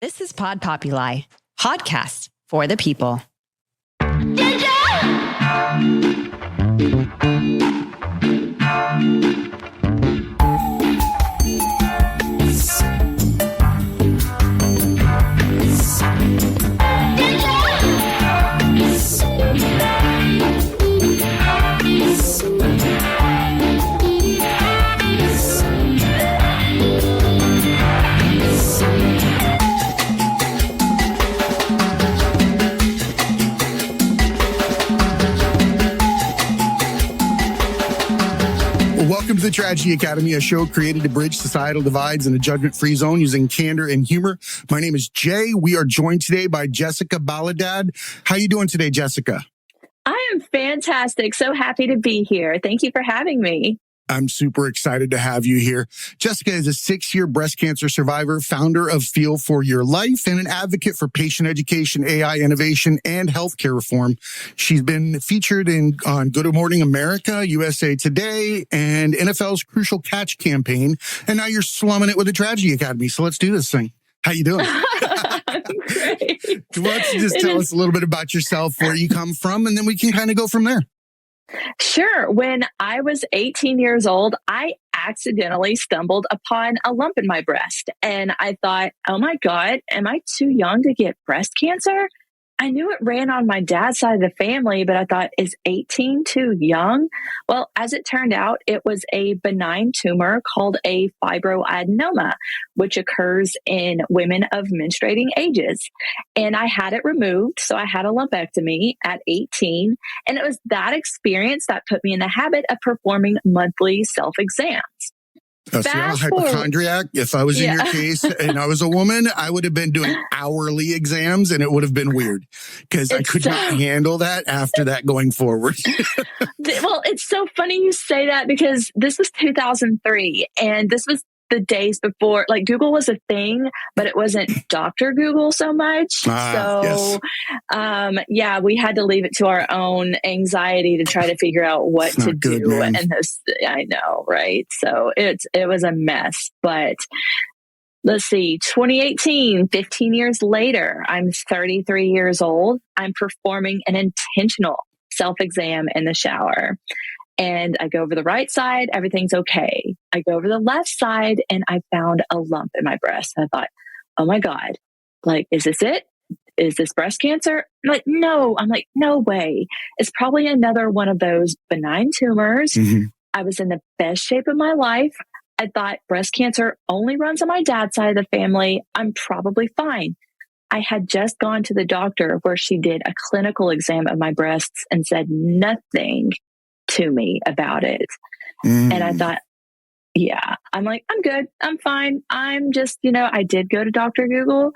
This is Pod Populi, podcast for the people. Welcome to the Tragedy Academy, a show created to bridge societal divides in a judgment-free zone using candor and humor. My name is Jay. We are joined today by Jessica Baladad. How you doing today, Jessica? I am fantastic. So happy to be here. Thank you for having me. I'm super excited to have you here. Jessica is a 6-year breast cancer survivor, founder of Feel for Your Life, and an advocate for patient education, AI innovation, and healthcare reform. She's been featured on Good Morning America, USA Today, and NFL's Crucial Catch campaign. And now you're slumming it with the Tragedy Academy. So let's do this thing. How you doing? I'm great. Why don't you just tell us a little bit about yourself, where you come from, and then we can kind of go from there. Sure. When I was 18 years old, I accidentally stumbled upon a lump in my breast. And I thought, oh my God, am I too young to get breast cancer? I knew it ran on my dad's side of the family, but I thought, is 18 too young? Well, as it turned out, it was a benign tumor called a fibroadenoma, which occurs in women of menstruating ages. And I had it removed. So I had a lumpectomy at 18. And it was that experience that put me in the habit of performing monthly self-exams. See, I'm a hypochondriac. If I was in your case and I was a woman, I would have been doing hourly exams, and it would have been weird because I could not handle that after that going forward. Well, it's so funny you say that because this was 2003, and this was the days before, like, Google was a thing, but it wasn't Dr. Google so much. Yes. We had to leave it to our own anxiety to try to figure out what to do. Man. And I know, right? So it was a mess. But let's see, 2018, 15 years later, I'm 33 years old. I'm performing an intentional self-exam in the shower. And I go over the right side, everything's okay. I go over the left side, and I found a lump in my breast. And I thought, oh my God, like, is this it? Is this breast cancer? I'm like, no. I'm like, no way. It's probably another one of those benign tumors. Mm-hmm. I was in the best shape of my life. I thought breast cancer only runs on my dad's side of the family. I'm probably fine. I had just gone to the doctor where she did a clinical exam of my breasts and said nothing to me about it. And I thought, I'm like, I'm good. I'm fine. I'm just, I did go to Dr. Google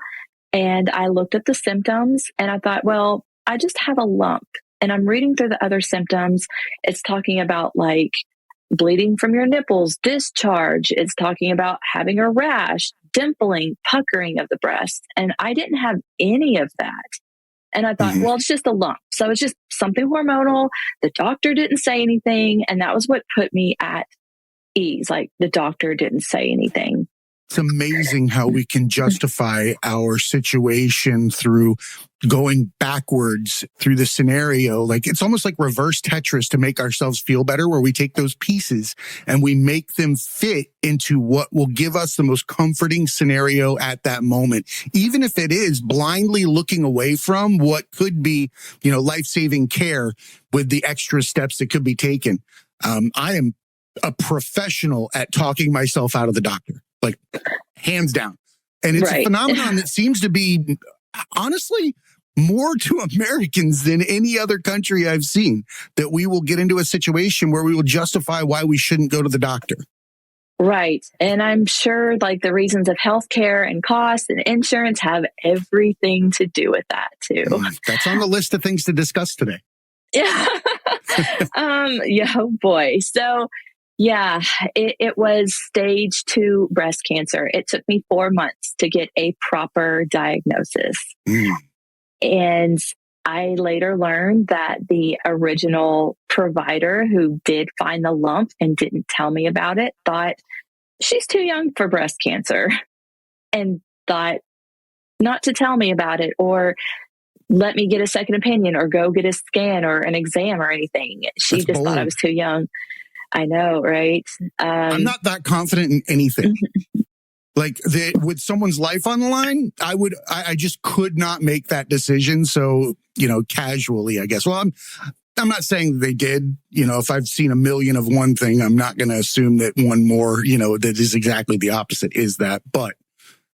and I looked at the symptoms and I thought, well, I just have a lump. And I'm reading through the other symptoms. It's talking about like bleeding from your nipples, discharge. It's talking about having a rash, dimpling, puckering of the breast. And I didn't have any of that. And I thought, well, it's just a lump. So it's just something hormonal. The doctor didn't say anything. And that was what put me at ease. Like, the doctor didn't say anything. It's amazing how we can justify our situation through going backwards through the scenario. Like, it's almost like reverse Tetris to make ourselves feel better, where we take those pieces and we make them fit into what will give us the most comforting scenario at that moment, even if it is blindly looking away from what could be, life-saving care with the extra steps that could be taken. I am a professional at talking myself out of the doctor, like, hands down. And it's a phenomenon that seems to be, honestly, more to Americans than any other country I've seen, that we will get into a situation where we will justify why we shouldn't go to the doctor. Right. And I'm sure like the reasons of healthcare and cost and insurance have everything to do with that too. That's on the list of things to discuss today. Yeah. Oh boy. So it was stage 2 breast cancer. It took me 4 months to get a proper diagnosis. And I later learned that the original provider who did find the lump and didn't tell me about it thought she's too young for breast cancer, and thought not to tell me about it or let me get a second opinion or go get a scan or an exam or anything. She That's just bold. thought I was too young. I know, right? I'm not that confident in anything. Like with someone's life on the line, I just could not make that decision. So, casually, I guess. Well, I'm not saying they did. If I've seen a million of one thing, I'm not going to assume that one more, that is exactly the opposite is that. But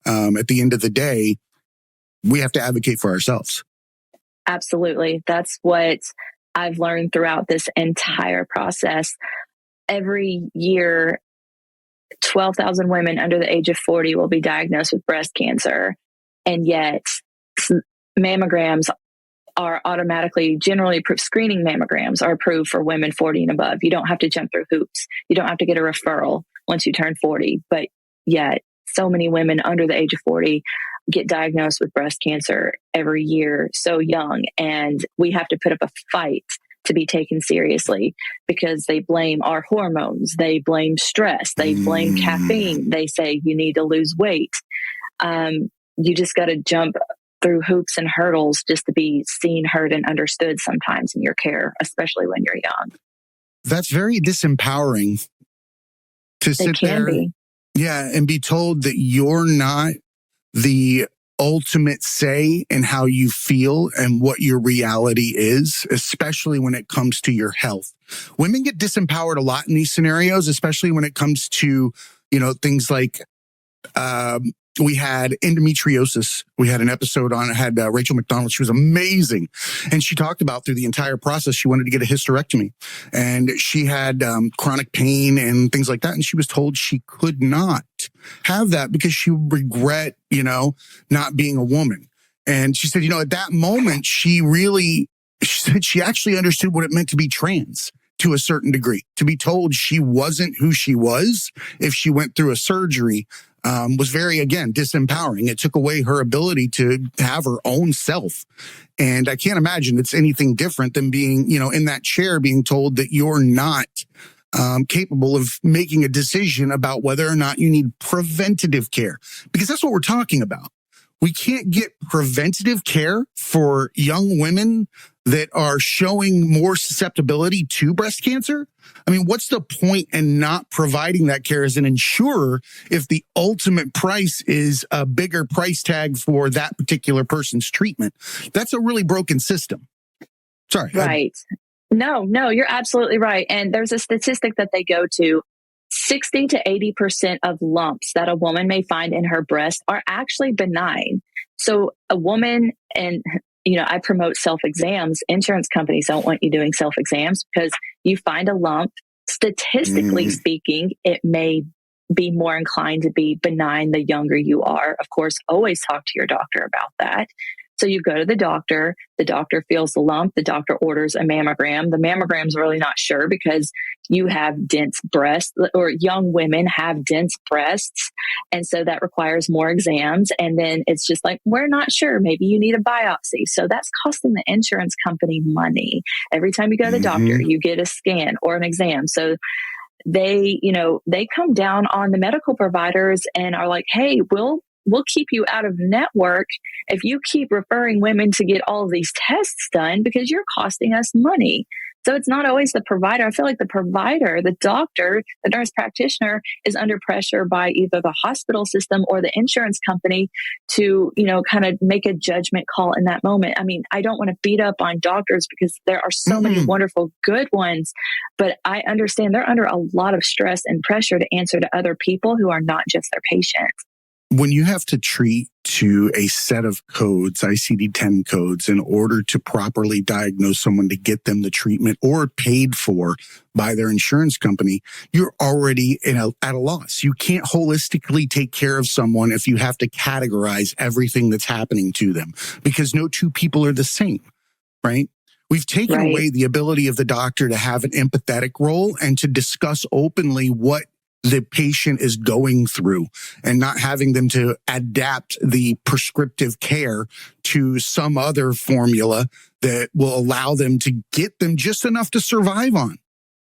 at the end of the day, we have to advocate for ourselves. Absolutely. That's what I've learned throughout this entire process. Every year, 12,000 women under the age of 40 will be diagnosed with breast cancer. And yet mammograms are automatically, generally approved, screening mammograms are approved for women 40 and above. You don't have to jump through hoops. You don't have to get a referral once you turn 40. But yet so many women under the age of 40 get diagnosed with breast cancer every year so young. And we have to put up a fight to be taken seriously because they blame our hormones. They blame stress. They blame caffeine. They say you need to lose weight. You just got to jump through hoops and hurdles just to be seen, heard, and understood sometimes in your care, especially when you're young. That's very disempowering to sit there. Yeah, and be told that you're not the ultimate say in how you feel and what your reality is, especially when it comes to your health. Women get disempowered a lot in these scenarios, especially when it comes to, things like, we had endometriosis. We had an episode on it, had Rachel McDonald. She was amazing. And she talked about through the entire process, she wanted to get a hysterectomy and she had chronic pain and things like that. And she was told she could not have that because she would regret, not being a woman. And she said, at that moment, she said she actually understood what it meant to be trans to a certain degree, to be told she wasn't who she was if she went through a surgery. Was very, again, disempowering. It took away her ability to have her own self. And I can't imagine it's anything different than being, in that chair being told that you're not capable of making a decision about whether or not you need preventative care, because that's what we're talking about. We can't get preventative care for young women that are showing more susceptibility to breast cancer. I mean, what's the point in not providing that care as an insurer if the ultimate price is a bigger price tag for that particular person's treatment? That's a really broken system. Sorry. Right. No, you're absolutely right. And there's a statistic that they go to. 60 to 80% of lumps that a woman may find in her breast are actually benign. So a woman, and I promote self-exams. Insurance companies don't want you doing self-exams because you find a lump, statistically speaking, it may be more inclined to be benign the younger you are. Of course, always talk to your doctor about that. So you go to the doctor feels the lump, the doctor orders a mammogram. The mammogram's really not sure because you have dense breasts, or young women have dense breasts. And so that requires more exams. And then it's just like, we're not sure. Maybe you need a biopsy. So that's costing the insurance company money. Every time you go to the doctor, you get a scan or an exam. So they come down on the medical providers and are like, hey, we'll keep you out of network if you keep referring women to get all of these tests done because you're costing us money. So it's not always the provider. I feel like the provider, the doctor, the nurse practitioner is under pressure by either the hospital system or the insurance company to, kind of make a judgment call in that moment. I mean, I don't want to beat up on doctors because there are so many wonderful, good ones, but I understand they're under a lot of stress and pressure to answer to other people who are not just their patients. When you have to treat to a set of codes, ICD-10 codes, in order to properly diagnose someone to get them the treatment or paid for by their insurance company, you're already at a loss. You can't holistically take care of someone if you have to categorize everything that's happening to them, because no two people are the same, right? We've taken away the ability of the doctor to have an empathetic role and to discuss openly what the patient is going through, and not having them to adapt the prescriptive care to some other formula that will allow them to get them just enough to survive on,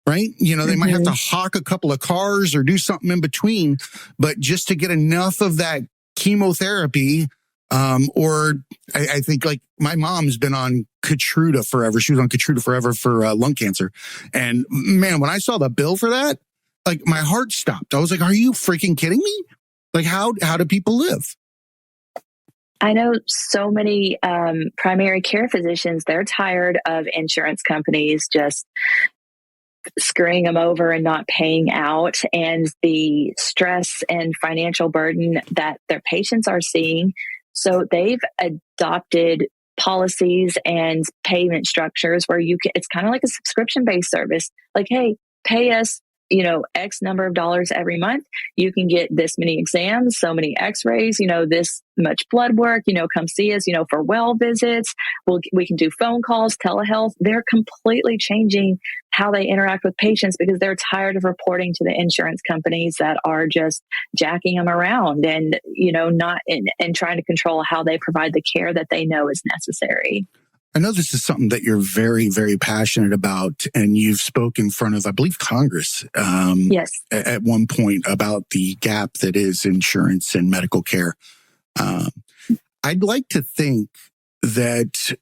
right? They might have to hawk a couple of cars or do something in between, but just to get enough of that chemotherapy Or I think like my mom's been on Keytruda forever. She was on Keytruda forever for lung cancer. And man, when I saw the bill for that, like my heart stopped. I was like, are you freaking kidding me? Like how do people live? I know so many primary care physicians, they're tired of insurance companies just screwing them over and not paying out, and the stress and financial burden that their patients are seeing. So they've adopted policies and payment structures where it's kind of like a subscription-based service. Like, hey, pay us, X number of dollars every month. You can get this many exams, so many x-rays, this much blood work, come see us, for well visits. We can do phone calls, telehealth. They're completely changing how they interact with patients because they're tired of reporting to the insurance companies that are just jacking them around and, not and trying to control how they provide the care that they know is necessary. I know this is something that you're very, very passionate about, and you've spoken in front of, I believe, Congress yes. at one point about the gap that is insurance and medical care. I'd like to think that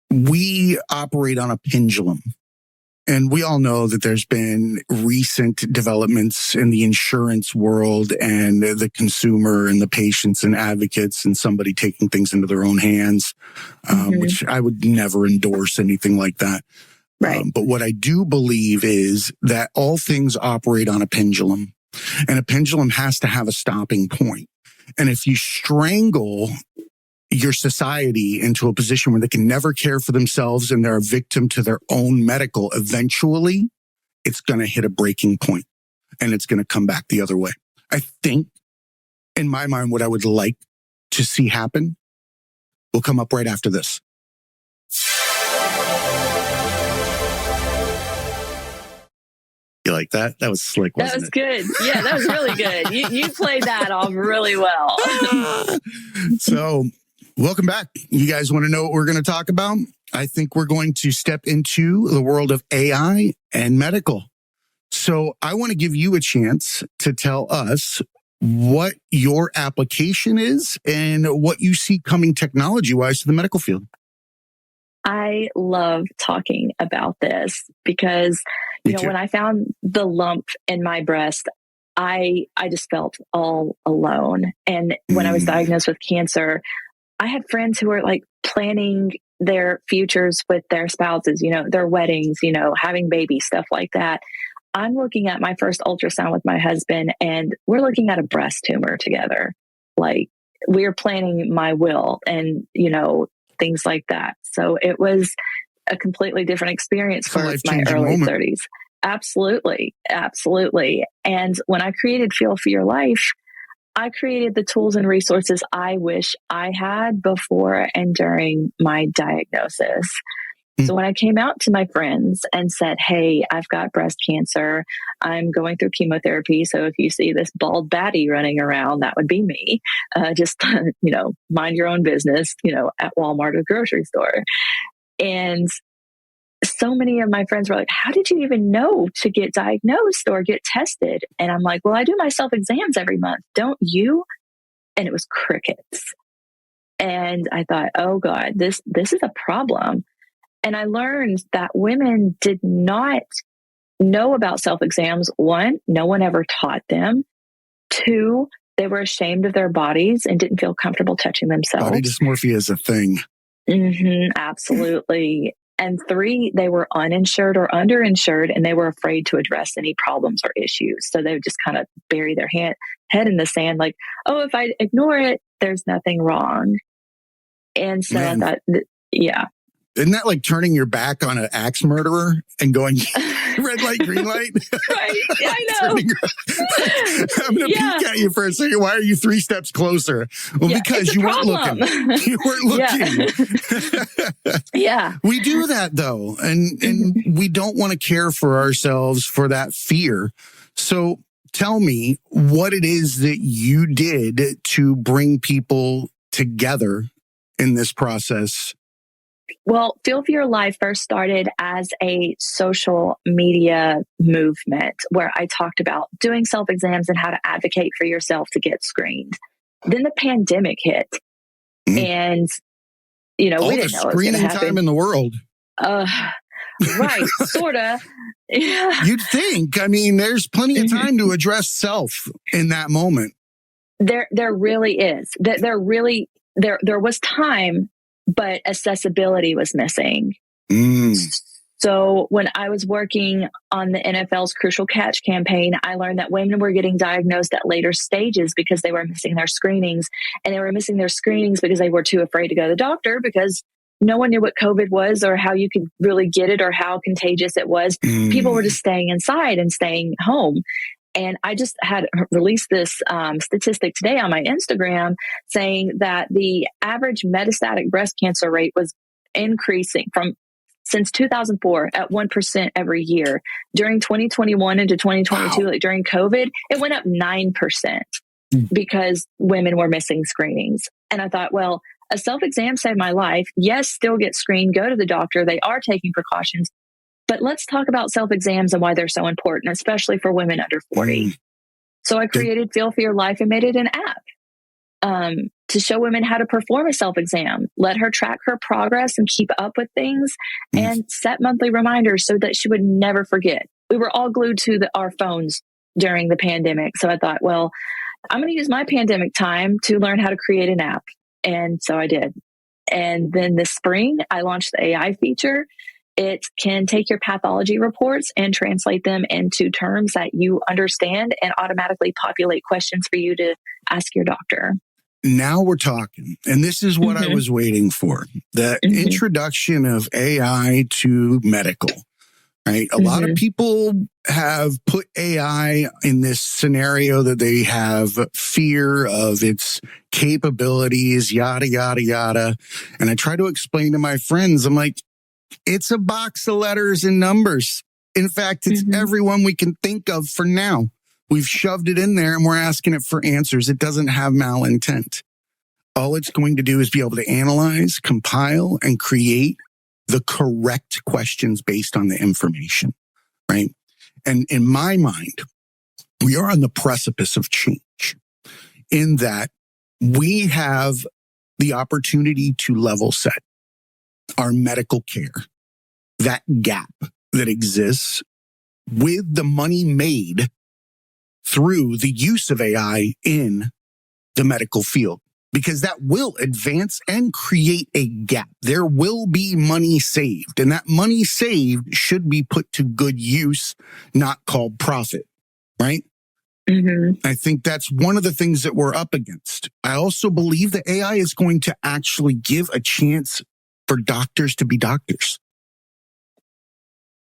we operate on a pendulum. And we all know that there's been recent developments in the insurance world and the consumer and the patients and advocates and somebody taking things into their own hands, which I would never endorse anything like that. Right. But what I do believe is that all things operate on a pendulum, and a pendulum has to have a stopping point. And if you strangle your society into a position where they can never care for themselves and they're a victim to their own medical, eventually it's going to hit a breaking point and it's going to come back the other way. I think in my mind, what I would like to see happen will come up right after this. You like that? That was slick, wasn't it? That was good. Yeah, that was really good. You played that off really well. So, welcome back. You guys want to know what we're going to talk about? I think we're going to step into the world of AI and medical. So I want to give you a chance to tell us what your application is and what you see coming technology-wise to the medical field. I love talking about this because, when I found the lump in my breast, I just felt all alone. And when I was diagnosed with cancer, I had friends who were like planning their futures with their spouses, their weddings, having babies, stuff like that. I'm looking at my first ultrasound with my husband and we're looking at a breast tumor together. Like we're planning my will and, things like that. So it was a completely different experience for my early 30s. Absolutely. Absolutely. And when I created Feel for Your Life, I created the tools and resources I wish I had before and during my diagnosis. So when I came out to my friends and said, hey, I've got breast cancer, I'm going through chemotherapy. So if you see this bald baddie running around, that would be me. Just, mind your own business, at Walmart or grocery store. And so many of my friends were like, how did you even know to get diagnosed or get tested? And I'm like, well, I do my self-exams every month. Don't you? And it was crickets. And I thought, oh God, this is a problem. And I learned that women did not know about self-exams. One, no one ever taught them. Two, they were ashamed of their bodies and didn't feel comfortable touching themselves. Body dysmorphia is a thing. Absolutely. And three, they were uninsured or underinsured, and they were afraid to address any problems or issues. So they would just kind of bury their head in the sand, like, oh, if I ignore it, there's nothing wrong. And so I thought, yeah. Isn't that like turning your back on an axe murderer and going red light, green light? Right. Yeah, I know. I'm going to peek at you for a second. Why are you 3 steps closer? Well, because you weren't looking. You weren't looking. Yeah. We do that though. And we don't want to care for ourselves for that fear. So tell me what it is that you did to bring people together in this process. Well, Feel for Your Life first started as a social media movement where I talked about doing self-exams and how to advocate for yourself to get screened. Then the pandemic hit And, all we the didn't know it was going to screening time happen. in the world. Right. Sort of. Yeah. You'd think. I mean, there's plenty of time to address self in that moment. There really is. There was time, but accessibility was missing. So when I was working on the NFL's Crucial Catch campaign, I learned that women were getting diagnosed at later stages because they were missing their screenings. And they were missing their screenings because they were too afraid to go to the doctor because no one knew what COVID was or how you could really get it or how contagious it was. People were just staying inside and staying home. And I just had released this statistic today on my Instagram saying that the average metastatic breast cancer rate was increasing since 2004 at 1% every year. During 2021 into 2022, like during COVID, it went up 9% because women were missing screenings. And I thought, well, a self-exam saved my life. Yes, still get screened, go to the doctor. They are taking precautions. But let's talk about self-exams and why they're so important, especially for women under 40. So I created Feel for Your Life and made it an app to show women how to perform a self-exam, let her track her progress and keep up with things, and set monthly reminders so that she would never forget. We were all glued to our phones during the pandemic. So I thought, well, I'm going to use my pandemic time to learn how to create an app. And so I did. And then this spring, I launched the AI feature. It can take your pathology reports and translate them into terms that you understand and automatically populate questions for you to ask your doctor. Now we're talking. And this is what I was waiting for. The introduction of AI to medical, right? A lot of people have put AI in this scenario that they have fear of its capabilities, yada, yada, yada. And I try to explain to my friends, I'm like, it's a box of letters and numbers. In fact, it's everyone we can think of for now. We've shoved it in there and we're asking it for answers. It doesn't have malintent. All it's going to do is be able to analyze, compile, and create the correct questions based on the information, right? And in my mind, we are on the precipice of change in that we have the opportunity to level set our medical care, that gap that exists with the money made through the use of AI in the medical field, because that will advance and create a gap. There will be money saved, and that money saved should be put to good use, not called profit, right? I think that's one of the things that we're up against. I also believe that AI is going to actually give a chance for doctors to be doctors.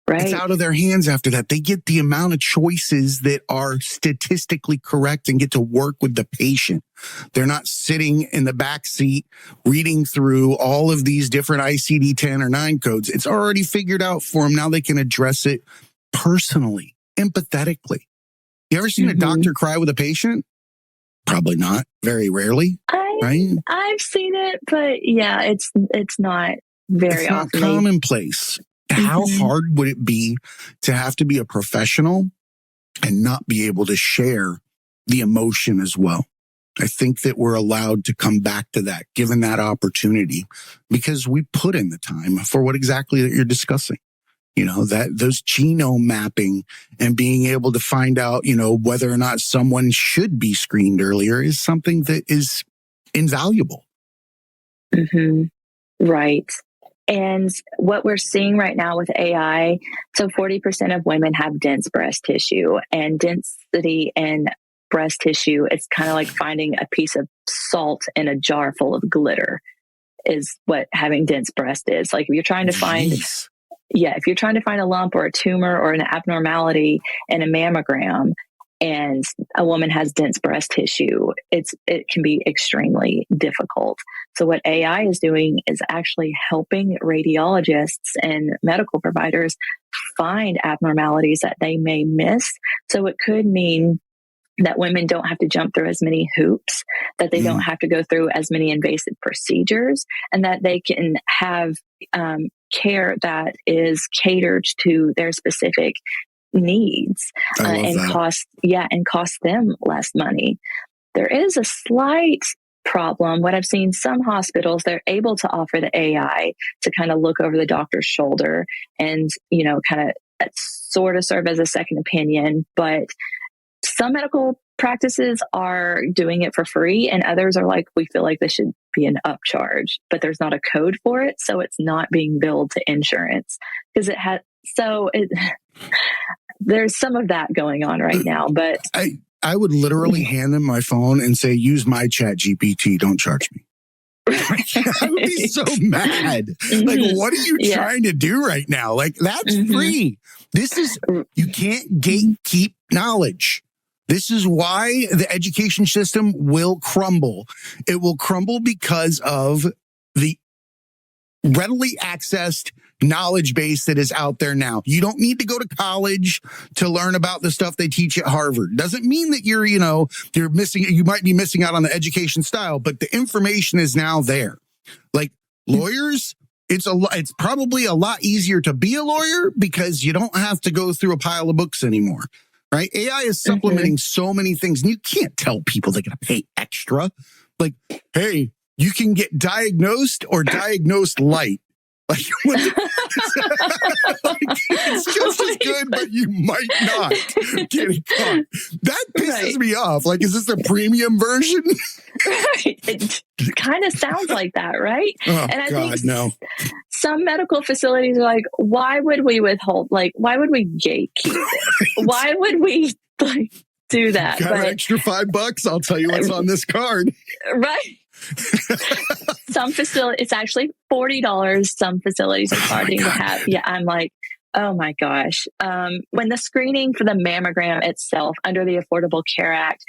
Right. It's out of their hands after that. They get the amount of choices that are statistically correct and get to work with the patient. They're not sitting in the back seat reading through all of these different ICD-10 or 9 codes. It's already figured out for them. Now they can address it personally, empathetically. You ever seen a doctor cry with a patient? Probably not. Very rarely. Right? I've seen it, but yeah, it's not very often. It's not commonplace. How hard would it be to have to be a professional and not be able to share the emotion as well? I think that we're allowed to come back to that, given that opportunity, because we put in the time for what exactly that you're discussing. You know, that those genome mapping and being able to find out, you know, whether or not someone should be screened earlier is something that is invaluable. Right. And what we're seeing right now with AI, so 40% of women have dense breast tissue, and density in breast tissue, it's kind of like finding a piece of salt in a jar full of glitter is what having dense breast is. Like if you're trying to find, if you're trying to find a lump or a tumor or an abnormality in a mammogram, and a woman has dense breast tissue, it can be extremely difficult. So what AI is doing is actually helping radiologists and medical providers find abnormalities that they may miss. So it could mean that women don't have to jump through as many hoops, that they don't have to go through as many invasive procedures, and that they can have care that is catered to their specific needs and cost them less money. There is a slight problem. What I've seen some hospitals, they're able to offer the AI to kind of look over the doctor's shoulder and, kind of sort of serve as a second opinion. But some medical practices are doing it for free, and others are like, we feel like this should be an upcharge, but there's not a code for it. So it's not being billed to insurance because there's some of that going on right now. But I would literally hand them my phone and say, use my chat GPT, don't charge me. I would be so mad. Like, what are you trying to do right now? Like, that's free. You can't gatekeep knowledge. This is why the education system will crumble. It will crumble because of the readily accessed knowledge base that is out there now. You don't need to go to college to learn about the stuff they teach at Harvard. Doesn't mean that you're missing, you might be missing out on the education style, but the information is now there. Like lawyers, it's probably a lot easier to be a lawyer because you don't have to go through a pile of books anymore. Right? AI is supplementing so many things, and you can't tell people they're going to pay extra. Like, hey, you can get diagnosed or diagnosed light. Like, it's just as good, but you might not get it caught. That pisses me off. Like, is this a premium version? Right. It kind of sounds like that, right? Oh, and I God, think no. some medical facilities are like, why would we withhold? Like, why would we gatekeep this? Why would we do that? Got an extra $5? I'll tell you what's on this card. Right. Some facility, it's actually $40. Some facilities are starting to have. Yeah, I'm like, oh my gosh. When the screening for the mammogram itself under the Affordable Care Act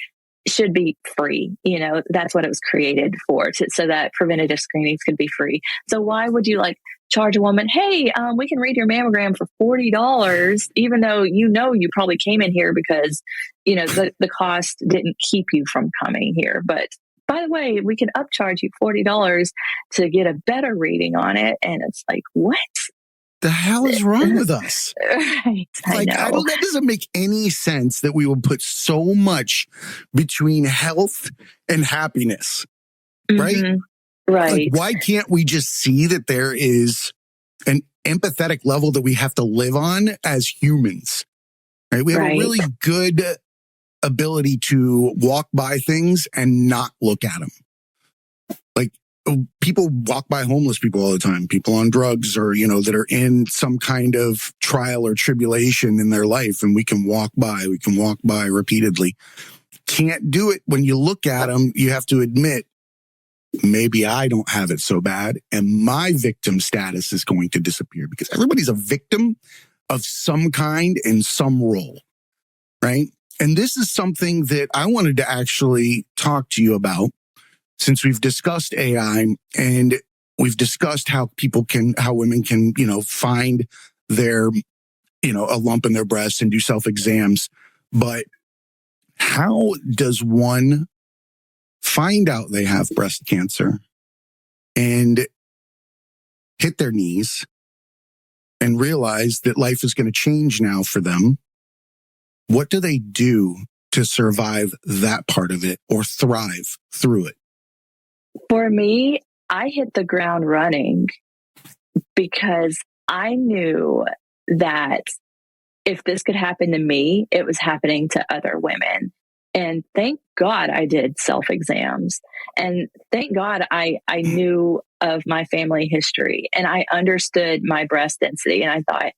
should be free, that's what it was created for, so that preventative screenings could be free. So why would you charge a woman, hey, we can read your mammogram for $40, even though you probably came in here because the cost didn't keep you from coming here, but by the way, we can upcharge you $40 to get a better reading on it. And it's like, what the hell is wrong with us? Right. I know. That doesn't make any sense that we will put so much between health and happiness. Right? Right. Like, why can't we just see that there is an empathetic level that we have to live on as humans? Right? We have a really good ability to walk by things and not look at them. Like, people walk by homeless people all the time, people on drugs or, that are in some kind of trial or tribulation in their life. And we can walk by repeatedly. Can't do it when you look at them. You have to admit, maybe I don't have it so bad. And my victim status is going to disappear because everybody's a victim of some kind in some role. Right. And this is something that I wanted to actually talk to you about, since we've discussed AI and we've discussed how women can, find their, a lump in their breast and do self-exams. But how does one find out they have breast cancer and hit their knees and realize that life is going to change now for them? What do they do to survive that part of it or thrive through it? For me, I hit the ground running because I knew that if this could happen to me, it was happening to other women. And thank God I did self-exams. And thank God I knew of my family history and I understood my breast density. And I thought,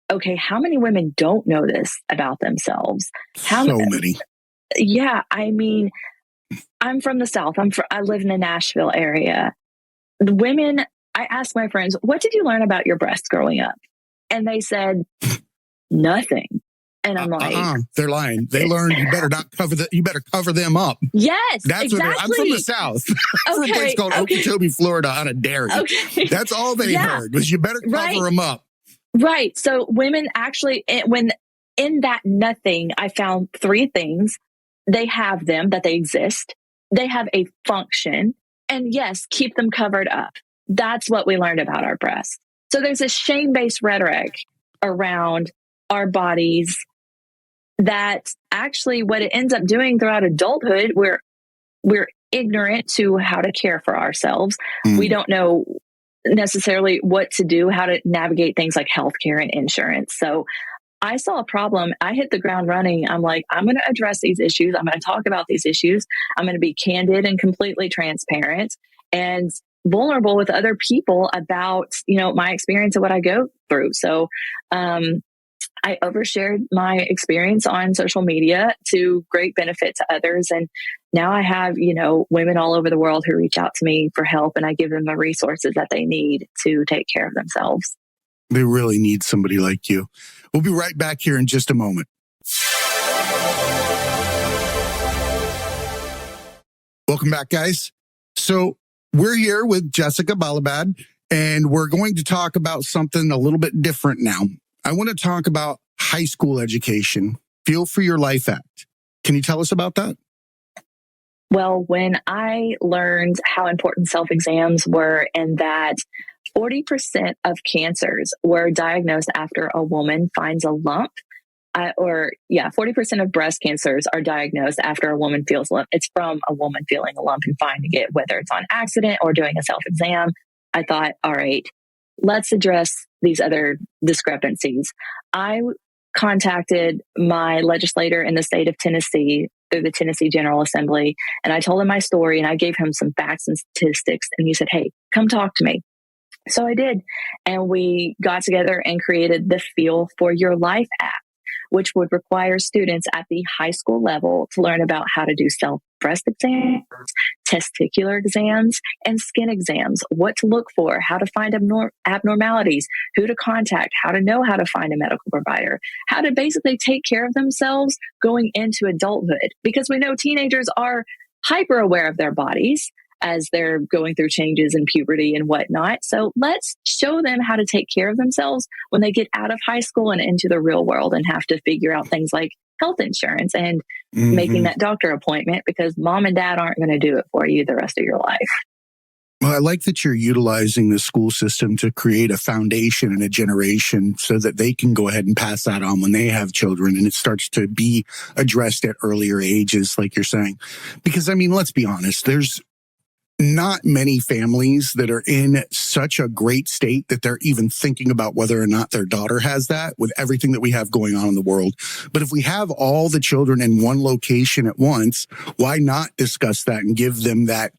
okay, how many women don't know this about themselves? So many. Yeah. I mean, I'm from the South. I live in the Nashville area. The women, I asked my friends, what did you learn about your breasts growing up? And they said, nothing. And I'm like, they're lying. They learned you better cover them up. Yes, that's exactly. I'm from the South. From a place called Okeechobee, Florida, on a dairy. Okay. That's all they heard was you better cover them up. Right. So women actually, when in that nothing, I found three things. They have them, that they exist. They have a function. And yes, keep them covered up. That's what we learned about our breasts. So there's a shame-based rhetoric around our bodies that actually what it ends up doing throughout adulthood, we're ignorant to how to care for ourselves. We don't know necessarily what to do, how to navigate things like healthcare and insurance. So I saw a problem. I hit the ground running. I'm like, I'm going to address these issues. I'm going to talk about these issues. I'm going to be candid and completely transparent and vulnerable with other people about, my experience and what I go through. So, I overshared my experience on social media to great benefit to others. And now I have, women all over the world who reach out to me for help, and I give them the resources that they need to take care of themselves. They really need somebody like you. We'll be right back here in just a moment. Welcome back, guys. So we're here with Jessica Baladad, and we're going to talk about something a little bit different now. I want to talk about high school education, Feel for Your Life Act. Can you tell us about that? Well, when I learned how important self-exams were and that 40% of cancers were diagnosed after a woman finds a lump, 40% of breast cancers are diagnosed after a woman feels a lump. It's from a woman feeling a lump and finding it, whether it's on accident or doing a self-exam. I thought, all right, let's address these other discrepancies. I contacted my legislator in the state of Tennessee through the Tennessee General Assembly, and I told him my story, and I gave him some facts and statistics, and he said, hey, come talk to me. So I did, and we got together and created the Feel for Your Life Act, which would require students at the high school level to learn about how to do self-breast exams, testicular exams, and skin exams, what to look for, how to find abnormalities, who to contact, how to know how to find a medical provider, how to basically take care of themselves going into adulthood. Because we know teenagers are hyper aware of their bodies as they're going through changes in puberty and whatnot. So let's show them how to take care of themselves when they get out of high school and into the real world and have to figure out things like health insurance and making that doctor appointment, because mom and dad aren't going to do it for you the rest of your life. Well, I like that you're utilizing the school system to create a foundation and a generation so that they can go ahead and pass that on when they have children, and it starts to be addressed at earlier ages, like you're saying. Because, let's be honest, there's not many families that are in such a great state that they're even thinking about whether or not their daughter has that, with everything that we have going on in the world. But if we have all the children in one location at once, why not discuss that and give them that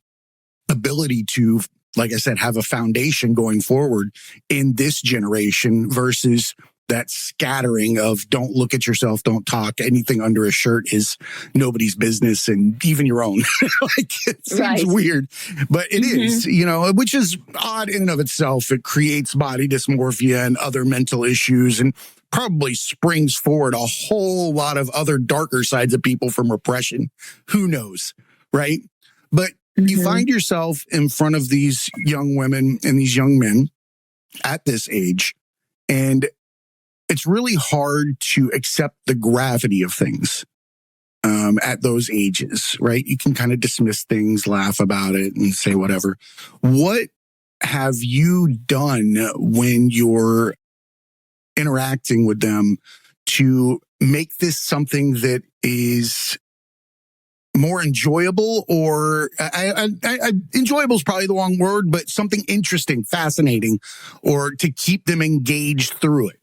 ability to, like I said, have a foundation going forward in this generation versus that scattering of don't look at yourself, don't talk, anything under a shirt is nobody's business, and even your own. It seems weird, but it is, which is odd in and of itself. It creates body dysmorphia and other mental issues, and probably springs forward a whole lot of other darker sides of people from repression. Who knows, right? But you find yourself in front of these young women and these young men at this age, and it's really hard to accept the gravity of things at those ages, right? You can kind of dismiss things, laugh about it, and say whatever. What have you done when you're interacting with them to make this something that is more enjoyable, or enjoyable is probably the wrong word, but something interesting, fascinating, or to keep them engaged through it?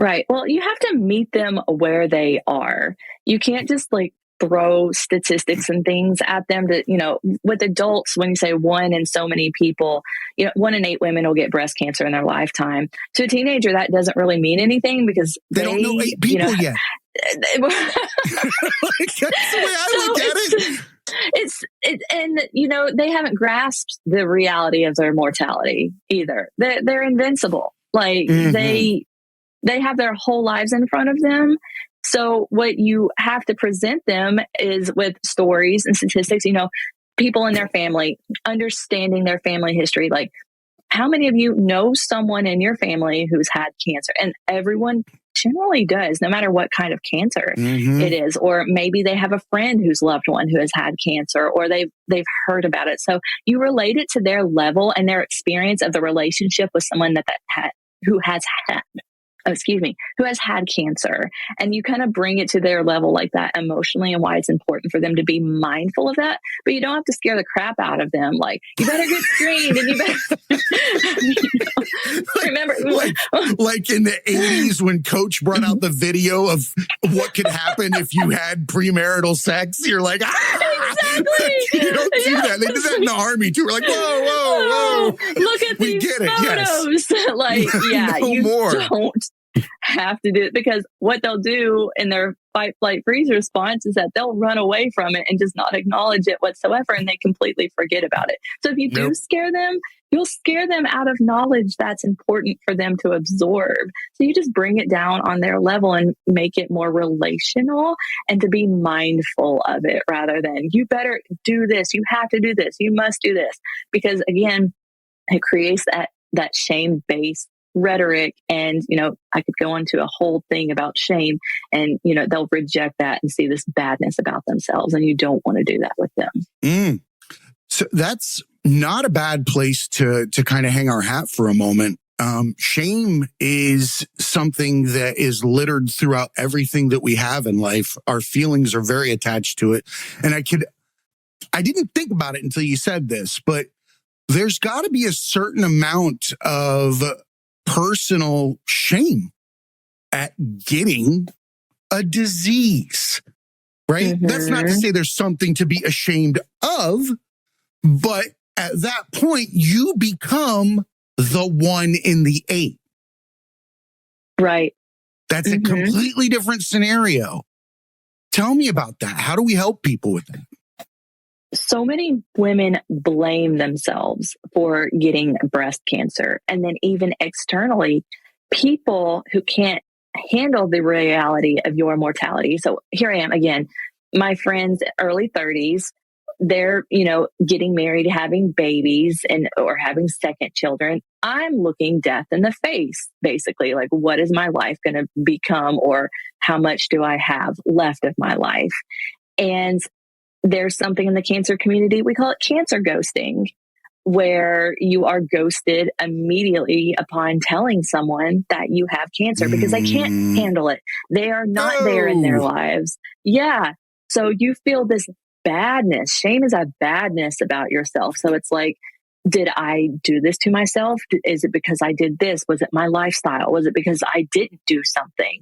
Right. Well, you have to meet them where they are. You can't just throw statistics and things at them to, with adults, when you say 1 in so many people, 1 in 8 women will get breast cancer in their lifetime. To a teenager, that doesn't really mean anything because they don't know 8 people yet. That's the way I look at it. And they haven't grasped the reality of their mortality either. They're invincible. They have their whole lives in front of them. So what you have to present them is with stories and statistics, people in their family, understanding their family history. Like, how many of you know someone in your family who's had cancer? And everyone generally does, no matter what kind of cancer it is. Or maybe they have a friend whose loved one who has had cancer, or they've heard about it. So you relate it to their level and their experience of the relationship with someone who has had. who has had cancer, and you kind of bring it to their level like that emotionally and why it's important for them to be mindful of that. But you don't have to scare the crap out of them. Like, you better get screened and you better remember. Like in the 80s when Coach brought out the video of what could happen if you had premarital sex. You're like, exactly. You don't do that. They did that in the Army too. We're like, whoa. Look at we these get it. photos. Yes. Like, yeah, no you more. don't have to do it, because what they'll do in their fight, flight, freeze response is that they'll run away from it and just not acknowledge it whatsoever, and they completely forget about it. So if you do scare them, you'll scare them out of knowledge that's important for them to absorb. So you just bring it down on their level and make it more relational, and to be mindful of it rather than, you better do this, you have to do this, you must do this. Because again, it creates that shame-based rhetoric. And, I could go into a whole thing about shame, and, they'll reject that and see this badness about themselves. And you don't want to do that with them. So that's not a bad place to kind of hang our hat for a moment. Shame is something that is littered throughout everything that we have in life. Our feelings are very attached to it. And I didn't think about it until you said this, but there's got to be a certain amount of personal shame at getting a disease, right? Mm-hmm. That's not to say there's something to be ashamed of, but at that point, you become the 1 in the 8. Right. That's a completely different scenario. Tell me about that. How do we help people with that? So many women blame themselves for getting breast cancer. And then even externally, people who can't handle the reality of your mortality. So here I am again, my friends, early 30s, they're, getting married, having babies or having second children. I'm looking death in the face, basically. Like, what is my life going to become, or how much do I have left of my life? And there's something in the cancer community, we call it cancer ghosting, where you are ghosted immediately upon telling someone that you have cancer because they can't handle it. They are not there in their lives. Yeah. So you feel this badness. Shame is a badness about yourself. So it's like, did I do this to myself? Is it because I did this? Was it my lifestyle? Was it because I didn't do something?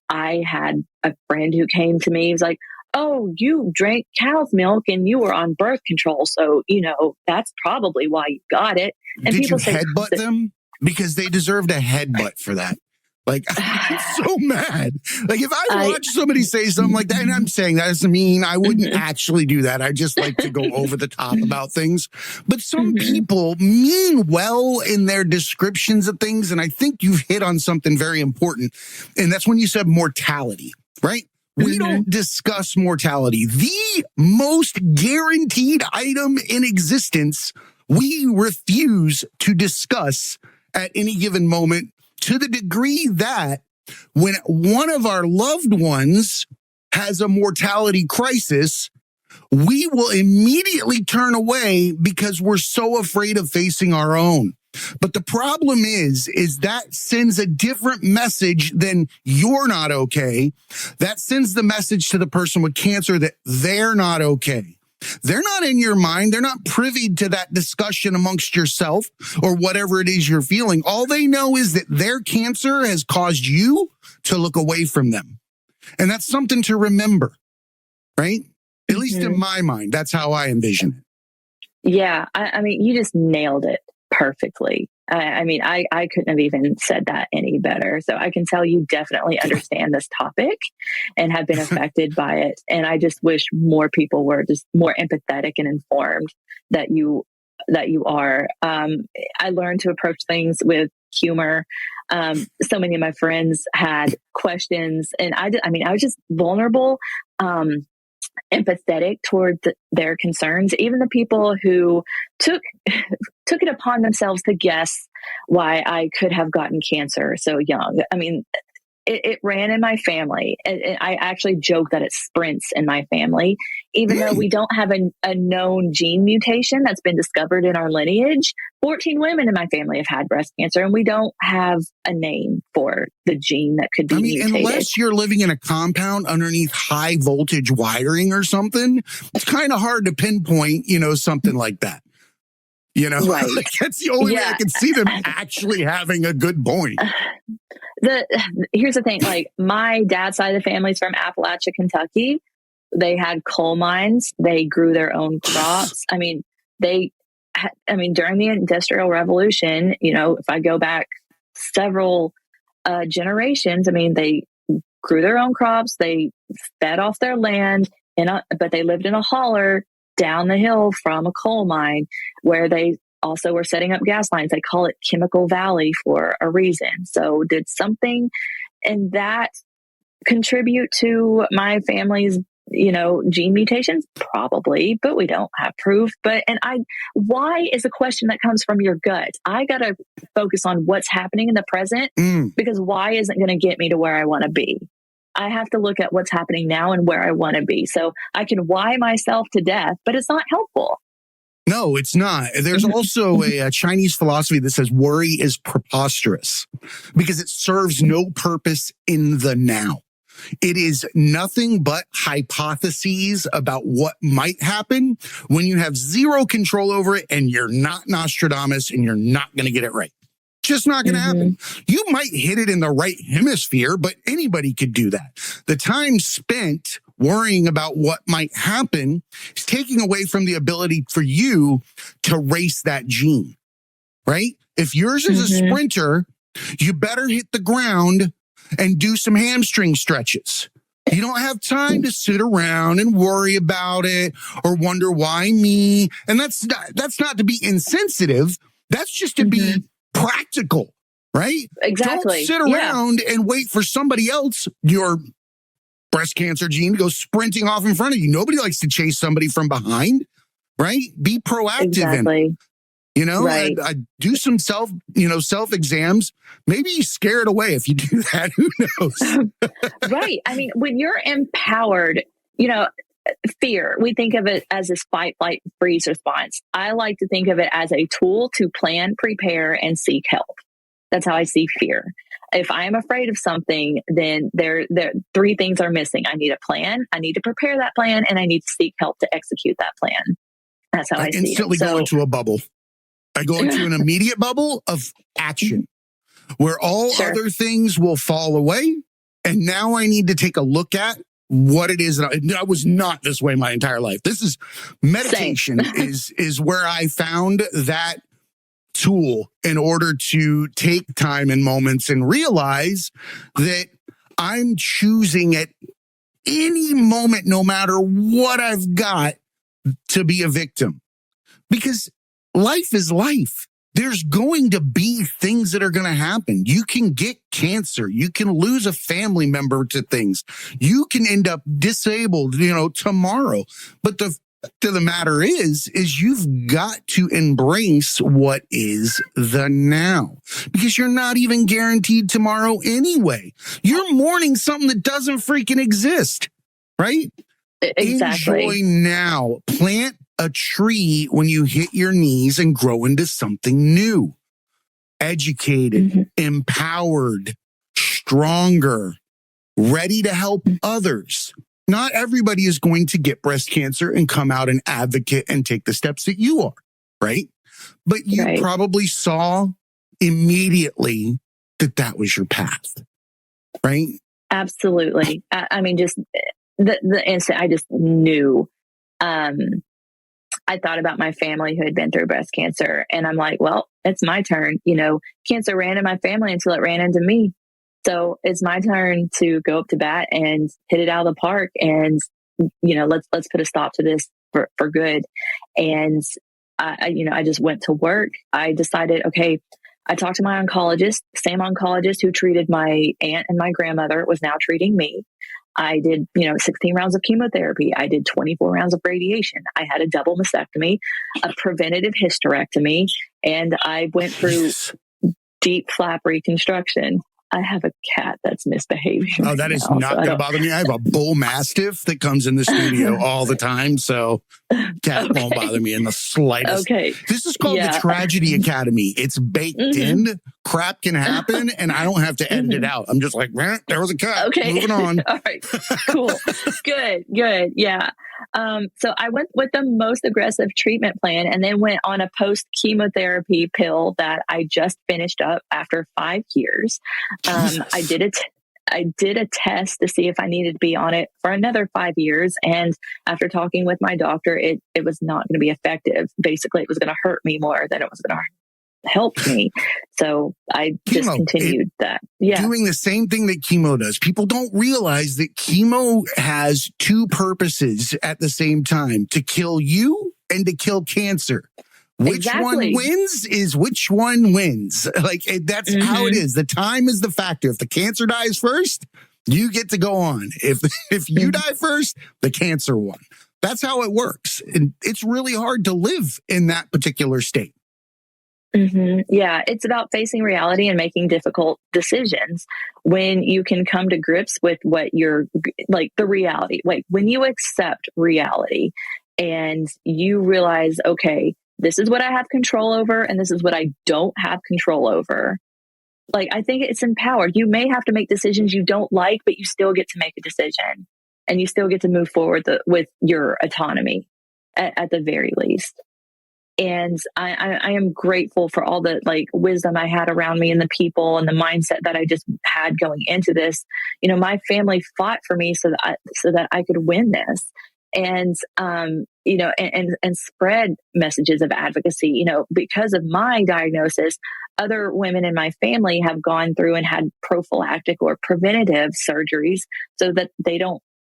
I had a friend who came to me. He was like, oh, you drank cow's milk and you were on birth control. So, that's probably why you got it. And did people you headbutt them? Because they deserved a headbutt for that. Like, I'm so mad. Like, if I watch somebody say something like that, and I'm saying that doesn't mean I wouldn't actually do that. I just like to go over the top about things. But some people mean well in their descriptions of things. And I think you've hit on something very important. And that's when you said mortality, right? We don't discuss mortality. The most guaranteed item in existence, we refuse to discuss at any given moment, to the degree that when one of our loved ones has a mortality crisis, we will immediately turn away because we're so afraid of facing our own. But the problem is that sends a different message than you're not okay. That sends the message to the person with cancer that they're not okay. They're not in your mind. They're not privy to that discussion amongst yourself or whatever it is you're feeling. All they know is that their cancer has caused you to look away from them. And that's something to remember, right? At least in my mind, that's how I envision it. Yeah. I mean, you just nailed it perfectly. I couldn't have even said that any better. So I can tell you definitely understand this topic and have been affected by it. And I just wish more people were just more empathetic and informed that you are. I learned to approach things with humor. So many of my friends had questions, and I was just vulnerable, empathetic toward their concerns. Even the people who took it upon themselves to guess why I could have gotten cancer so young. I mean, it ran in my family. And I actually joke that it sprints in my family, even though we don't have a known gene mutation that's been discovered in our lineage. 14 women in my family have had breast cancer, and we don't have a name for the gene that could be mutated. Unless you're living in a compound underneath high voltage wiring or something, it's kind of hard to pinpoint, something like that. Right. Like, that's the only way I can see them actually having a good point. Here's the thing, like my dad's side of the family is from Appalachia, Kentucky. They had coal mines. They grew their own crops. During the Industrial Revolution, if I go back several generations, they grew their own crops. They fed off their land, but they lived in a holler down the hill from a coal mine where they also were setting up gas lines. They call it Chemical Valley for a reason. So did something in that contribute to my family's, gene mutations? Probably, but we don't have proof. Why is a question that comes from your gut? I got to focus on what's happening in the present because why isn't going to get me to where I want to be. I have to look at what's happening now and where I want to be. So I can why myself to death, but it's not helpful. No, it's not. There's also a Chinese philosophy that says worry is preposterous because it serves no purpose in the now. It is nothing but hypotheses about what might happen when you have zero control over it and you're not Nostradamus and you're not going to get it right. Just not going to happen. You might hit it in the right hemisphere, but anybody could do that. The time spent worrying about what might happen is taking away from the ability for you to race that gene, right? If yours is a sprinter, you better hit the ground and do some hamstring stretches. You don't have time to sit around and worry about it or wonder why me. And that's not to be insensitive. That's just to be practical, right? Exactly. Don't sit around and wait for somebody else, your breast cancer gene, to go sprinting off in front of you. Nobody likes to chase somebody from behind, right? Be proactive in it. Right. I do some self exams. Maybe you scare it away if you do that. Who knows? Right. When you're empowered, fear, we think of it as this fight, flight, freeze response. I like to think of it as a tool to plan, prepare, and seek help. That's how I see fear. If I am afraid of something, then there three things are missing. I need a plan, I need to prepare that plan, and I need to seek help to execute that plan. That's how I see it. Instantly go into a bubble. I go into an immediate bubble of action where all other things will fall away. And now I need to take a look at what it is. I was not this way my entire life. This is meditation is where I found that tool in order to take time and moments and realize that I'm choosing at any moment, no matter what I've got, to be a victim. Because life is life. There's going to be things that are going to happen. You can get cancer. You can lose a family member to things. You can end up disabled, tomorrow. But the fact of the matter is you've got to embrace what is the now, because you're not even guaranteed tomorrow anyway. You're mourning something that doesn't freaking exist, right? Exactly. Enjoy now. Plant a tree when you hit your knees and grow into something new. Educated, empowered, stronger, ready to help others. Not everybody is going to get breast cancer and come out an advocate and take the steps that you are, right? But you probably saw immediately that was your path, right? Absolutely. Just the instant I just knew. I thought about my family who had been through breast cancer, and I'm like, well, it's my turn. Cancer ran in my family until it ran into me. So it's my turn to go up to bat and hit it out of the park. And, let's put a stop to this for good. And I just went to work. I decided, okay, I talked to my oncologist, same oncologist who treated my aunt and my grandmother was now treating me. I did, 16 rounds of chemotherapy. I did 24 rounds of radiation. I had a double mastectomy, a preventative hysterectomy, and I went through deep flap reconstruction. I have a cat that's misbehaving. Oh, that is not going to bother me. I have a bull mastiff that comes in the studio all the time. So cat won't bother me in the slightest. Okay. This is called the Tragedy Academy. It's baked in. Crap can happen and I don't have to edit it out. I'm just like, there was a cat. Okay. Moving on. All right. Cool. Good. Yeah. So I went with the most aggressive treatment plan and then went on a post-chemotherapy pill that I just finished up after 5 years. I did a test to see if I needed to be on it for another 5 years. And after talking with my doctor, it was not going to be effective. Basically, it was going to hurt me more than it was going to help me. So I discontinued that. Yeah. Doing the same thing that chemo does. People don't realize that chemo has two purposes at the same time, to kill you and to kill cancer. Which one wins is which one wins. Like, that's how it is. The time is the factor. If the cancer dies first, you get to go on. If you die first, the cancer won. That's how it works. And it's really hard to live in that particular state. Yeah, it's about facing reality and making difficult decisions when you can come to grips with what you're like, the reality. Like when you accept reality and you realize, okay, this is what I have control over and this is what I don't have control over. Like, I think it's empowered. You may have to make decisions you don't like, but you still get to make a decision and you still get to move forward with your autonomy at the very least. And I am grateful for all the wisdom I had around me and the people and the mindset that I just had going into this. You know, my family fought for me so that I could win this, and and spread messages of advocacy. You know, because of my diagnosis, other women in my family have gone through and had prophylactic or preventative surgeries so that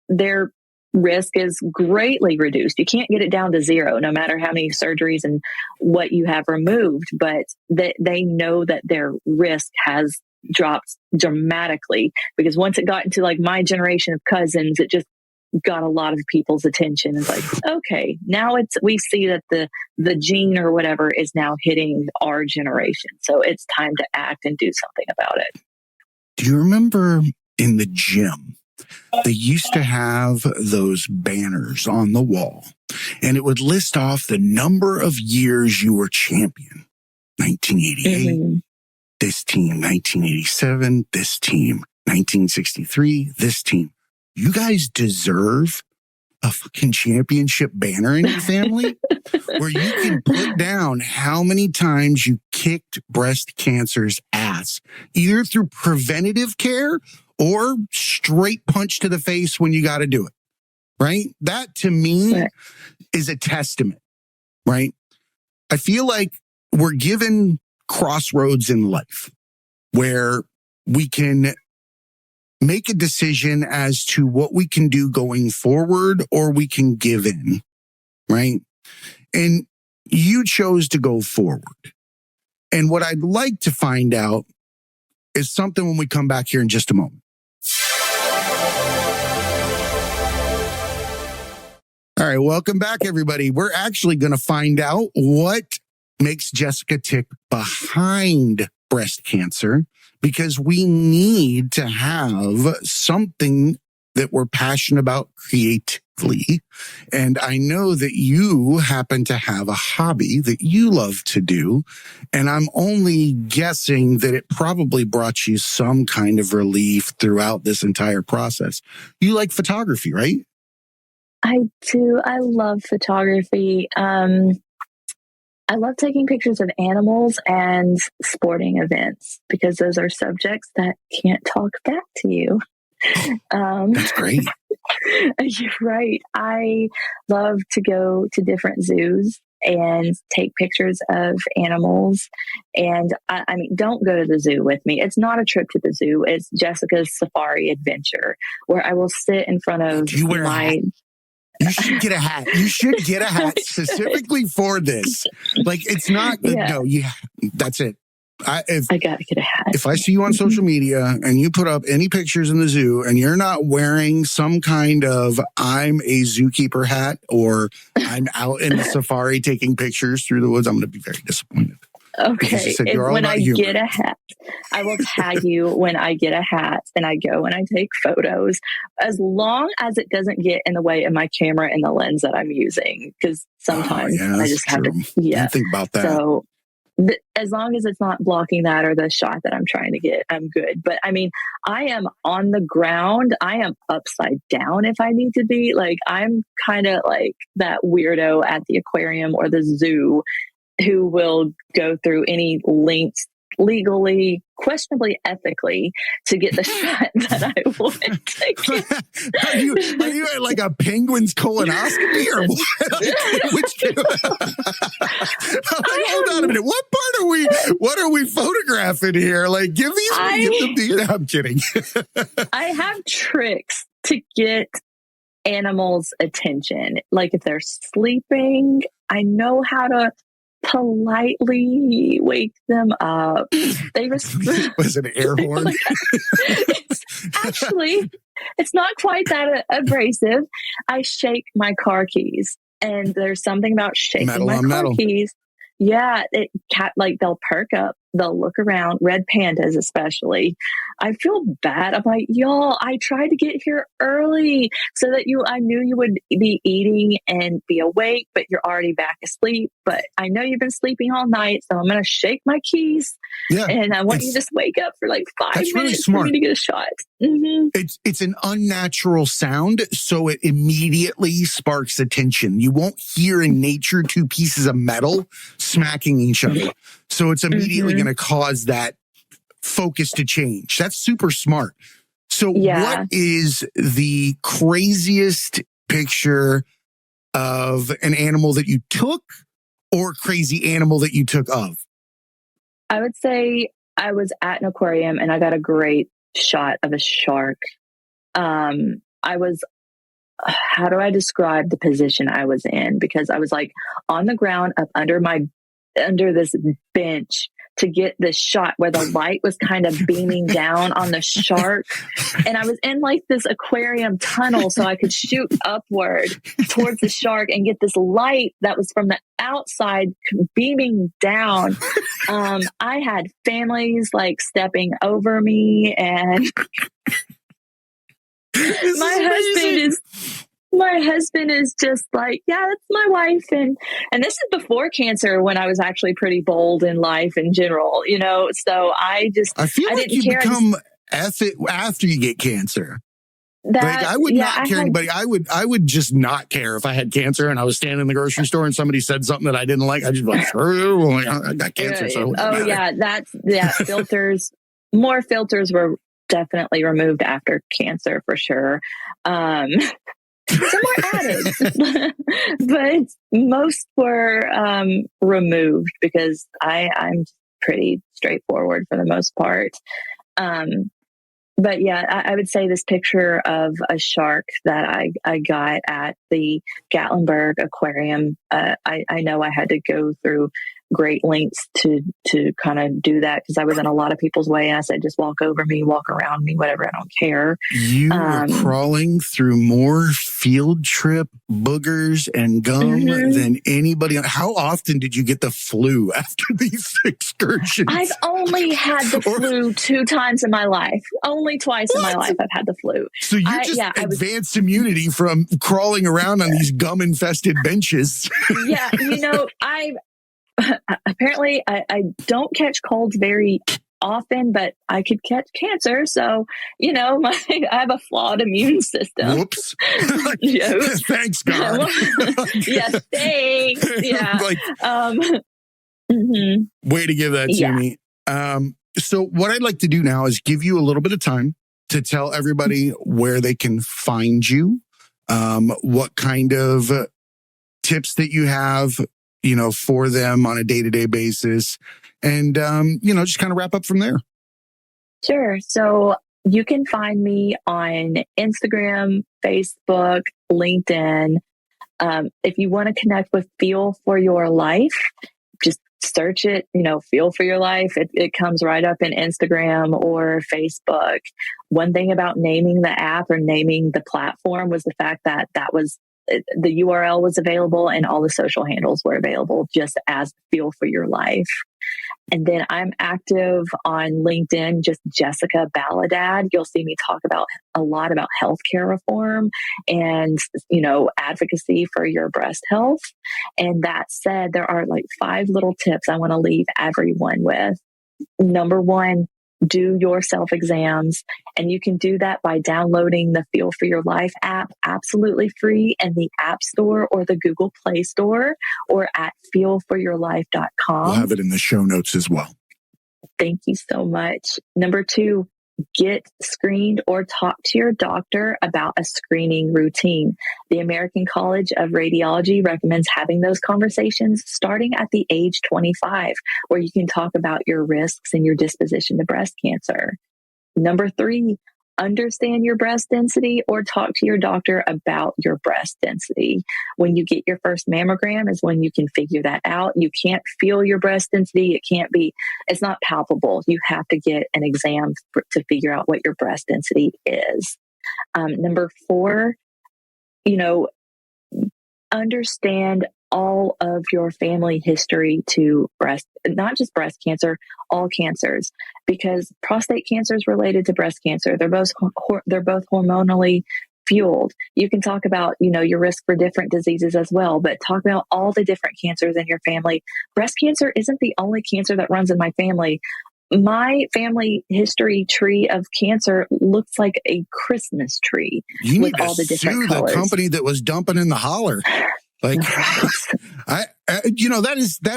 their risk is greatly reduced. You can't get it down to zero, no matter how many surgeries and what you have removed, but they know that their risk has dropped dramatically, because once it got into my generation of cousins, it just got a lot of people's attention. It's like, okay, now we see that the gene or whatever is now hitting our generation. So it's time to act and do something about it. Do you remember in the gym, they used to have those banners on the wall, and it would list off the number of years you were champion. 1988, this team, 1987, this team, 1963, this team. You guys deserve a fucking championship banner in your family where you can put down how many times you kicked breast cancer's ass, either through preventative care or straight punch to the face when you got to do it, right? That to me is a testament, right? I feel like we're given crossroads in life where we can make a decision as to what we can do going forward, or we can give in, right? And you chose to go forward. And what I'd like to find out is something when we come back here in just a moment. All right, welcome back, everybody. We're actually going to find out what makes Jessica tick behind breast cancer, because we need to have something that we're passionate about creatively. And I know that you happen to have a hobby that you love to do. And I'm only guessing that it probably brought you some kind of relief throughout this entire process. You like photography, right? I do. I love photography. I love taking pictures of animals and sporting events, because those are subjects that can't talk back to you. That's great. You're right. I love to go to different zoos and take pictures of animals. And I mean, don't go to the zoo with me. It's not a trip to the zoo. It's Jessica's safari adventure, where I will sit in front of Do you wear a hat? You should get a hat. You should get a hat specifically for this. Like, it's not good. No, that's it. I got to get a hat. If I see you on social media and you put up any pictures in the zoo and you're not wearing some kind of I'm a zookeeper hat, or I'm out in the safari taking pictures through the woods, I'm going to be very disappointed. Okay. You said you're all When about I humor. get a hat, I will tag you when I get a hat and I go and I take photos, as long as it doesn't get in the way of my camera and the lens that I'm using. Because sometimes yeah, I that's just have to, true. yeah. Didn't think about that. So as long as it's not blocking that or the shot that I'm trying to get, I'm good. But I mean, I am on the ground. I am upside down if I need to be. Like, I'm kind of like that weirdo at the aquarium or the zoo who will go through any lengths legally, questionably ethically, to get the shot that I want to get. Are you at like a penguin's colonoscopy or what? Hold on a minute. What are we photographing here? Like, give them I'm kidding. I have tricks to get animals' attention. Like, if they're sleeping, I know how to politely wake them up. They was it an air horn? It's not quite that abrasive. I shake my car keys, and there's something about shaking my car keys. Yeah, they'll perk up, they'll look around, red pandas especially. I feel bad. I'm like, y'all, I tried to get here early so that I knew you would be eating and be awake, but you're already back asleep. But I know you've been sleeping all night, so I'm going to shake my keys. Yeah, and I want you to just wake up for like 5 minutes really for me to get a shot. Mm-hmm. It's an unnatural sound, so it immediately sparks attention. You won't hear in nature two pieces of metal smacking each other. So it's immediately going to cause that focus to change. That's super smart. So what is the craziest picture of an animal that you took or crazy animal that you took of? I would say I was at an aquarium and I got a great shot of a shark. How do I describe the position I was in? Because I was like on the ground up under this bench to get this shot where the light was kind of beaming down on the shark. And I was in like this aquarium tunnel so I could shoot upward towards the shark and get this light that was from the outside beaming down. I had families like stepping over me, and my husband is just like, yeah, that's my wife. And this is before cancer, when I was actually pretty bold in life in general, so I feel like you become after you get cancer. I would not care anybody. I would just not care if I had cancer and I was standing in the grocery store and somebody said something that I didn't like. I just like, I got cancer. So filters. More filters were definitely removed after cancer for sure. Some were added, but most were removed because I'm pretty straightforward for the most part. But yeah, I would say this picture of a shark that I got at the Gatlinburg Aquarium, I know I had to go through great lengths to kind of do that because I was in a lot of people's way. And I said, just walk over me, walk around me, whatever. I don't care. You were crawling through more field trip boogers and gum than anybody. How often did you get the flu after these excursions? I've only had the flu 2 times in my life. Only twice in my life I've had the flu. So you advanced immunity from crawling around on these gum-infested benches. Yeah, apparently I don't catch colds very often, but I could catch cancer. So, I have a flawed immune system. Whoops. Thanks, God. Yes, thanks. Yeah. Way to give that to me. So what I'd like to do now is give you a little bit of time to tell everybody where they can find you, what kind of tips that you have, for them on a day-to-day basis, and, just kind of wrap up from there. Sure. So you can find me on Instagram, Facebook, LinkedIn. If you want to connect with Feel for Your Life, just search it, Feel for Your Life. It comes right up in Instagram or Facebook. One thing about naming the app or naming the platform was the fact that was the URL was available and all the social handles were available just as Feel for Your Life. And then I'm active on LinkedIn, just Jessica Baladad. You'll see me talk about a lot about healthcare reform and, advocacy for your breast health. And that said, there are like 5 little tips I want to leave everyone with. Number 1, do your self-exams. And you can do that by downloading the Feel for Your Life app, absolutely free, in the App Store or the Google Play Store, or at feelforyourlife.com. We'll have it in the show notes as well. Thank you so much. Number 2, get screened or talk to your doctor about a screening routine. The American College of Radiology recommends having those conversations starting at the age 25, where you can talk about your risks and your disposition to breast cancer. Number 3, understand your breast density or talk to your doctor about your breast density. When you get your first mammogram is when you can figure that out. You can't feel your breast density. It's not palpable. You have to get an exam to figure out what your breast density is. Number 4, understand all of your family history to not just breast cancer, all cancers, because prostate cancer is related to breast cancer. They're both hormonally fueled. You can talk about, your risk for different diseases as well, but talk about all the different cancers in your family. Breast cancer isn't the only cancer that runs in my family. My family history tree of cancer looks like a Christmas tree. You need with to all the different sue colors. the company that was dumping in the holler. Like, that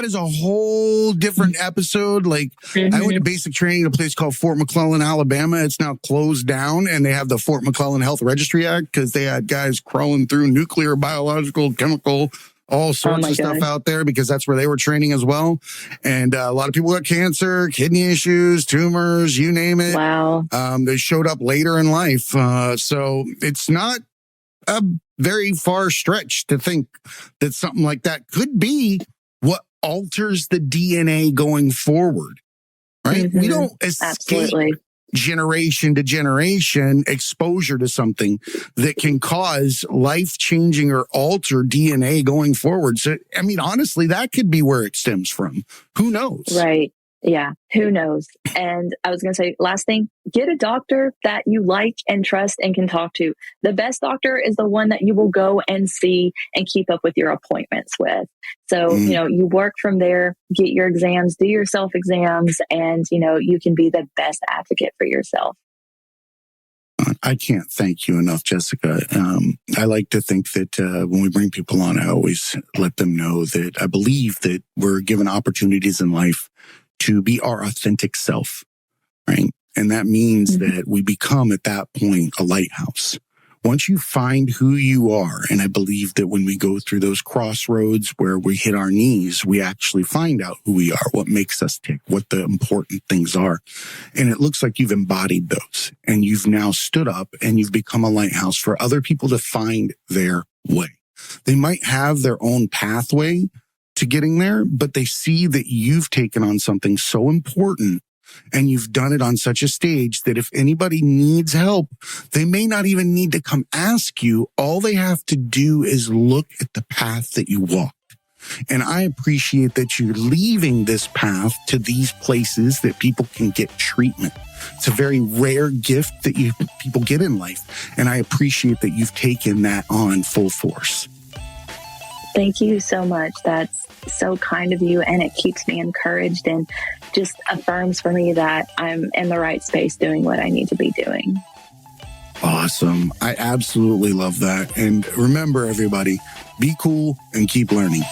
is a whole different episode. Like, I went to basic training at a place called Fort McClellan, Alabama. It's now closed down, and they have the Fort McClellan Health Registry Act because they had guys crawling through nuclear, biological, chemical, all sorts of stuff out there because that's where they were training as well. And a lot of people got cancer, kidney issues, tumors, you name it. Wow. They showed up later in life. So it's not a very far stretch to think that something like that could be what alters the DNA going forward, right? We don't escape generation to generation exposure to something that can cause life-changing or alter DNA going forward. So, honestly, that could be where it stems from. Who knows? Right. Yeah. Who knows? And I was going to say, last thing, get a doctor that you like and trust and can talk to. The best doctor is the one that you will go and see and keep up with your appointments with. So, you work from there, get your exams, do your self-exams, and, you can be the best advocate for yourself. I can't thank you enough, Jessica. I like to think that when we bring people on, I always let them know that I believe that we're given opportunities in life to be our authentic self, right? And that means that we become at that point a lighthouse. Once you find who you are, and I believe that when we go through those crossroads where we hit our knees, we actually find out who we are, what makes us tick, what the important things are. And it looks like you've embodied those and you've now stood up and you've become a lighthouse for other people to find their way. They might have their own pathway to getting there, but they see that you've taken on something so important and you've done it on such a stage that if anybody needs help, they may not even need to come ask you. All they have to do is look at the path that you walked. And I appreciate that you're leaving this path to these places that people can get treatment. It's a very rare gift that people get in life. And I appreciate that you've taken that on full force. Thank you so much. That's so kind of you. And it keeps me encouraged and just affirms for me that I'm in the right space doing what I need to be doing. Awesome. I absolutely love that. And remember, everybody, be cool and keep learning.